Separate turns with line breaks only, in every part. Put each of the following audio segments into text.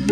या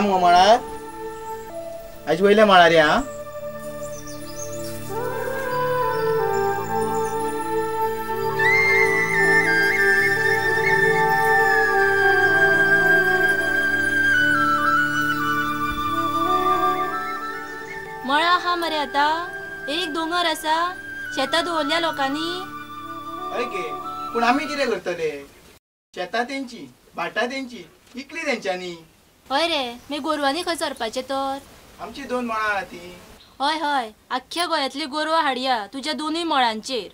मग म्हणार आज वयले म्हणार या
मळा हा मरे आता एक दोंगर असा शेतात दवरल्या लोकांनी
हय गे पूण आमी कितें करतले शेतां तेंची भाटां तेंची इकली तेंच्यांनी
हय रे मी गोरवांनी खंय चरपाचे तर
आमची 2 मळां आहा ती
हय हय आख्ख्या गोंयांतली गोरवां हाडया तुज्या दोनूय मळांचेर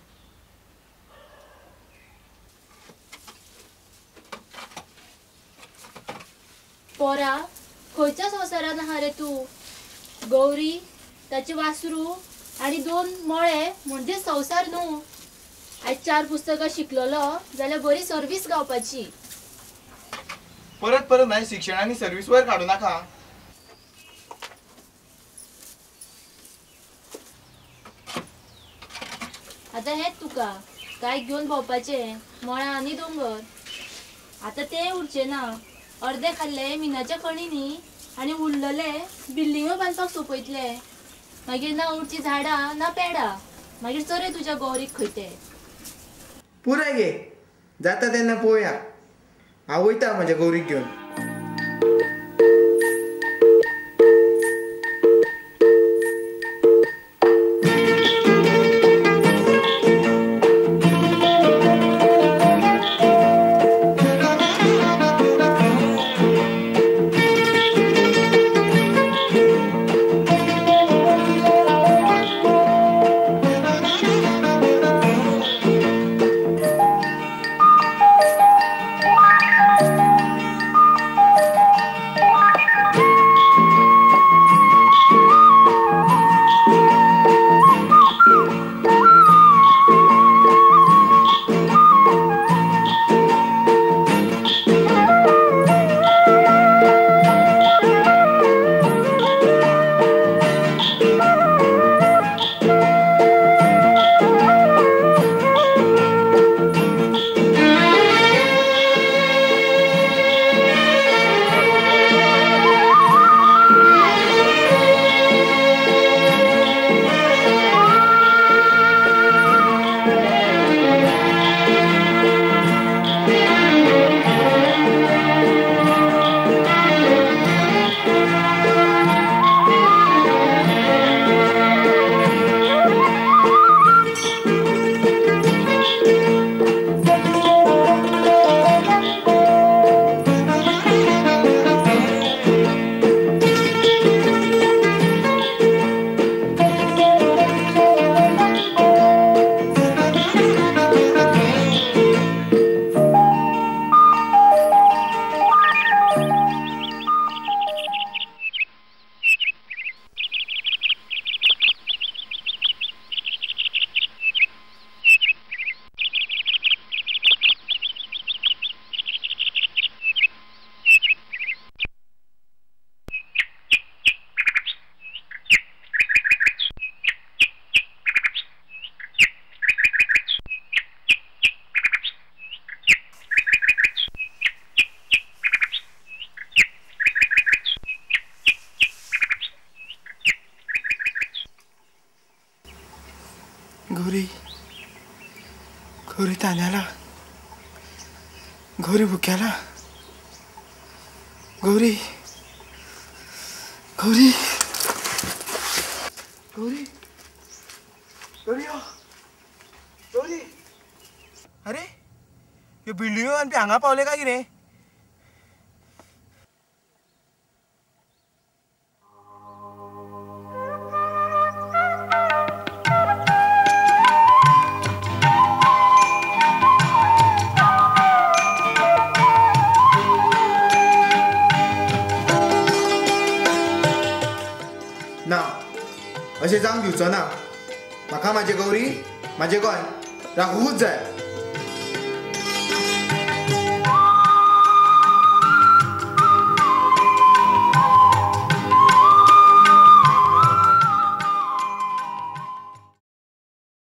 पोरा खंयच्या संवसारान आहा रे तू गौरी ताचे वासरू आणि 2 मळे म्हणजे संवसार न्हू आज 4 पुस्तकां शिकलेलो जाल्यार बरी सर्वीस गावपाची
परत परत माझ्या शिक्षणाने सर्व्हिस वर काढू नका
आता हेच तुका काय घेऊन भोवपाचे मळा आणि दोंगर आता ते उरचे ना अर्धे खाल्ले मिनाच्या कणींनी आणि उरलेले बिल्डिंग बांधपाक सोपयतले मागीर ना उरची झाडां ना पेडां मागीर चरे तुज्या गौरीक खंय ते
पुराय गे जाता तेन्ना पळोवया हांव वयता म्हज्या गौरीक घेवन गौरी गौरी तान्याला गौरी भुक्याला गौरी गौरी गौरी गौरी गौरी अरे हे बिल्डिंग आनी हांगा पावले काय कितें ना अशें जावंक दिवचो ना म्हाका म्हाजे गौरी म्हाजे गोंय राखूंकूच जाय